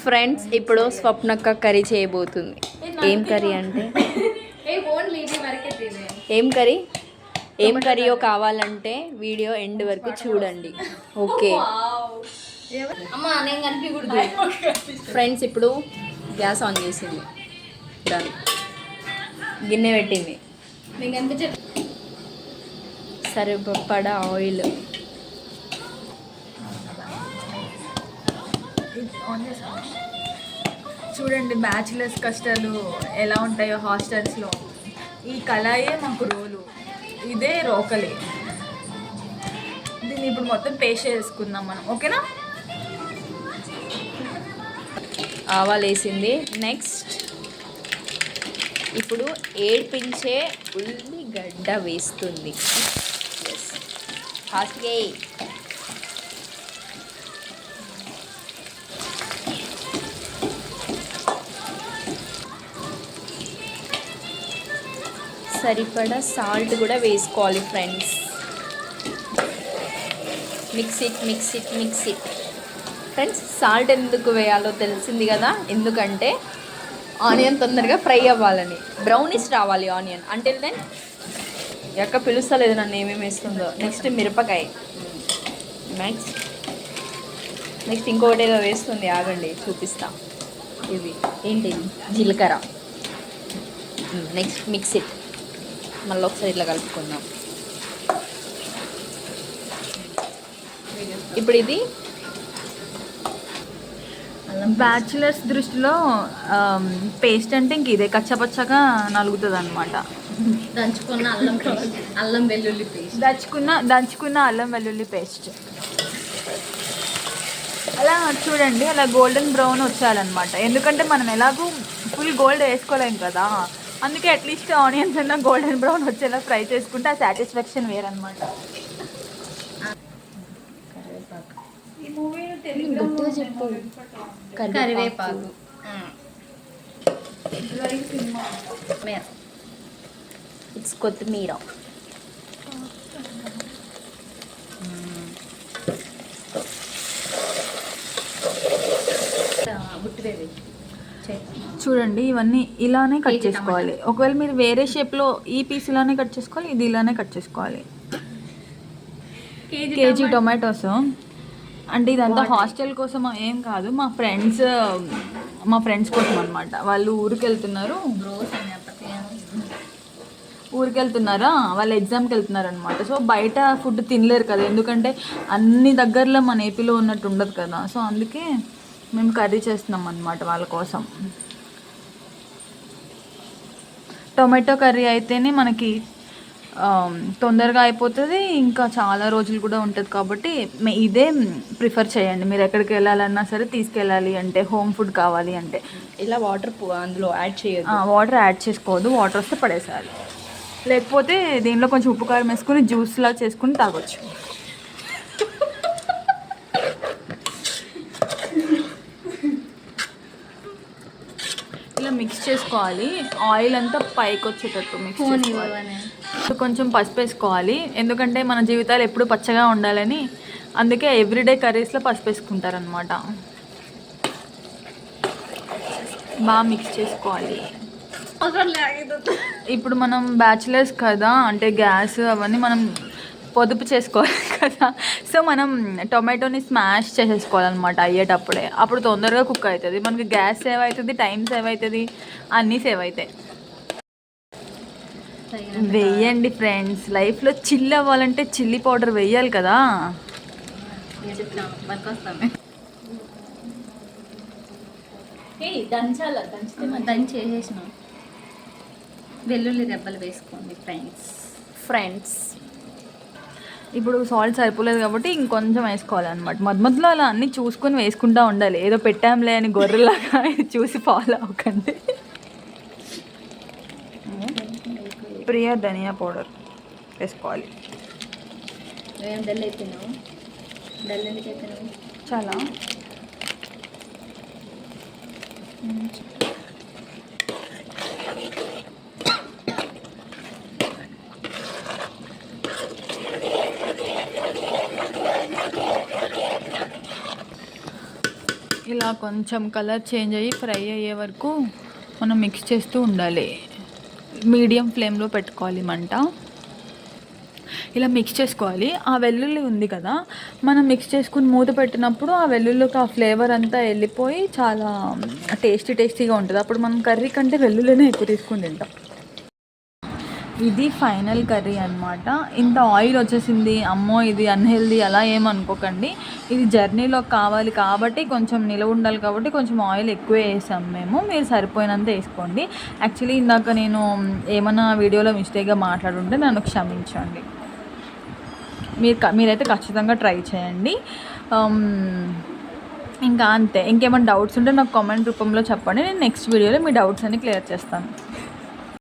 Friends ఇప్పుడు స్వప్నక్క curry చేయబోతుంది. ఏం కర్రీ అంటే ఏం కర్రీయో కావాలంటే వీడియో ఎండ్ వరకు చూడండి. ఓకే ఫ్రెండ్స్ ఇప్పుడు గ్యాస్ ఆన్ చేసింది, దాని గిన్నె పెట్టింది, సరిపడా ఆయిల్, చూడండి బ్యాచిలర్స్ కష్టాలు ఎలా ఉంటాయో హాస్టల్స్లో. ఈ కళాయే మాకు రోలు, ఇదే రోకలి. దీన్ని ఇప్పుడు మొత్తం పేస్ట్ చేసుకుందాం మనం, ఓకేనా? ఆవాలు వేసింది. నెక్స్ట్ ఇప్పుడు ఏడ్పించే ఉల్లిగడ్డ వేస్తుంది. ఫాస్ట్గా సరిపడా సాల్ట్ కూడా వేసుకోవాలి friends. Mix it friends. Salt ఎందుకు వేయాలో తెలిసింది కదా, ఎందుకంటే ఆనియన్ తొందరగా ఫ్రై అవ్వాలని, బ్రౌనిష్ రావాలి ఆనియన్. అంటే దెన్ ఎక్క పిలుస్తలేదు నన్ను ఏమేమి వేస్తుందో. నెక్స్ట్ మిరపకాయ, నెక్స్ట్ ఇంకొకటి ఏదో వేస్తుంది, ఆగండి చూపిస్తా. ఇది ఏంటిది, జీలకర్ర. నెక్స్ట్ మిక్స్ ఇట్, మళ్ళీ ఒకసారి ఇట్లా కలుపుకుందాం. ఇప్పుడు ఇది బ్యాచిలర్స్ దృష్టిలో పేస్ట్ అంటే ఇంక ఇదే కచ్చపచ్చగా నలుగుతుంది అనమాట. దంచుకున్న అల్లం వెల్లుల్లి పేస్ట్, దంచుకున్న అల్లం వెల్లుల్లి పేస్ట్. అలా చూడండి, అలా గోల్డెన్ బ్రౌన్ వచ్చేయాలన్నమాట. ఎందుకంటే మనం ఎలాగూ ఫుల్ గోల్డ్ వేసుకోలేం కదా, అందుకే అట్లీస్ట్ ఆనియన్స్ అన్న గోల్డెన్ బ్రౌన్ వచ్చేలా ఫ్రై చేసుకుంటే ఆ సాటిస్ఫాక్షన్ వేరనమాట. కరివేపాకు, ఇట్స్ కొత్తిమీర, చూడండి ఇవన్నీ ఇలానే కట్ చేసుకోవాలి. ఒకవేళ మీరు వేరే షేప్లో ఈ పీస్ ఇలానే కట్ చేసుకోవాలి, ఇది ఇలానే కట్ చేసుకోవాలి. కేజీ టొమాటోస్ అంటే ఇదంతా హాస్టల్ కోసం ఏం కాదు, మా ఫ్రెండ్స్ కోసం అనమాట. వాళ్ళు ఊరికి వెళ్తున్నారా, వాళ్ళు ఎగ్జామ్కి వెళ్తున్నారు అనమాట. సో బయట ఫుడ్ తినలేరు కదా, ఎందుకంటే అన్ని దగ్గరలో మన ఏపీలో ఉన్నట్టు ఉండదు కదా. సో అందుకే మేము కర్రీ చేస్తున్నాం అనమాట వాళ్ళ కోసం. టొమాటో కర్రీ అయితేనే మనకి తొందరగా అయిపోతుంది, ఇంకా చాలా రోజులు కూడా ఉంటుంది. కాబట్టి ఇదే ప్రిఫర్ చేయండి. మీరు ఎక్కడికి వెళ్ళాలన్నా సరే, తీసుకెళ్ళాలి అంటే, హోమ్ ఫుడ్ కావాలి అంటే. ఇలా వాటర్ అందులో యాడ్ చేయదు, వాటర్ యాడ్ చేసుకోవద్దు. వాటర్ వస్తే పడేసాలి, లేకపోతే దీనిలో కొంచెం ఉప్పు కారం వేసుకుని జ్యూస్లా చేసుకుని తాగొచ్చు. ఇలా మిక్స్ చేసుకోవాలి, ఆయిల్ అంతా పైకి వచ్చేటట్టు మిక్స్ చేసుకోవాలి. కొంచెం పసుపు వేసుకోవాలి, ఎందుకంటే మన జీవితాలు ఎప్పుడు పచ్చగా ఉండాలని. అందుకే ఎవ్రీడే కర్రీస్లో పసుపు వేసుకుంటారనమాట. బాగా మిక్స్ చేసుకోవాలి. ఇప్పుడు మనం బ్యాచిలర్స్ కదా, అంటే గ్యాస్ అవన్నీ మనం పొదుపు చేసుకోవాలి కదా. సో మనం టొమాటోని స్మాష్ చేసేసుకోవాలన్నమాట అయ్యేటప్పుడే. అప్పుడు తొందరగా కుక్ అవుతుంది, మనకి గ్యాస్ సేవ్ అవుతుంది, టైం సేవ్ అవుతుంది, అన్నీ సేవ్ అవుతాయి. వెయ్యండి ఫ్రెండ్స్, లైఫ్లో చిల్ అవ్వాలంటే చిల్లీ పౌడర్ వెయ్యాలి కదా. దంచేసేసిన వెల్లుల్లి రెబ్బలు వేసుకోండి ఫ్రెండ్స్. ఇప్పుడు సాల్ట్ సరిపోలేదు కాబట్టి ఇంకొంచెం వేసుకోవాలన్నమాట. మధ్యలో అలా అన్నీ చూసుకొని వేసుకుంటూ ఉండాలి, ఏదో పెట్టాంలే అని గొర్రెలాగా చూసి ఫాలో అవ్వకండి. ప్రియా ధనియా పౌడర్ వేసుకోవాలి. చాలా ఇలా కొంచెం కలర్ చేంజ్ అయ్యి ఫ్రై అయ్యే వరకు మనం మిక్స్ చేస్తూ ఉండాలి. మీడియం ఫ్లేమ్లో పెట్టుకోవాలి మంట. ఇలా మిక్స్ చేసుకోవాలి. ఆ వెల్లుల్లి ఉంది కదా, మనం మిక్స్ చేసుకుని మూత పెట్టినప్పుడు ఆ వెల్లుల్లికి ఆ ఫ్లేవర్ అంతా వెళ్ళిపోయి చాలా టేస్టీగా ఉంటుంది. అప్పుడు మనం కర్రీ కంటే వెల్లుల్లినే ఎక్కువ తీసుకుని తింటాం. ఇది ఫైనల్ కర్రీ అనమాట. ఇంత ఆయిల్ వచ్చేసింది, అమ్మో ఇది అన్హెల్దీ అలా ఏమనుకోకండి. ఇది జర్నీలో కావాలి కాబట్టి కొంచెం నిలవ ఉండాలి కాబట్టి కొంచెం ఆయిల్ ఎక్కువే వేసాం మేము. మీరు సరిపోయినంత వేసుకోండి. యాక్చువల్లీ ఇందాక నేను ఏమన్నా వీడియోలో మిస్టేక్గా మాట్లాడుంటే నన్ను క్షమించండి. మీరైతే ఖచ్చితంగా ట్రై చేయండి. ఇంకా అంతే. ఇంకేమైనా డౌట్స్ ఉంటే నాకు కామెంట్ రూపంలో చెప్పండి. నేను నెక్స్ట్ వీడియోలో మీ డౌట్స్ అన్ని క్లియర్ చేస్తాను.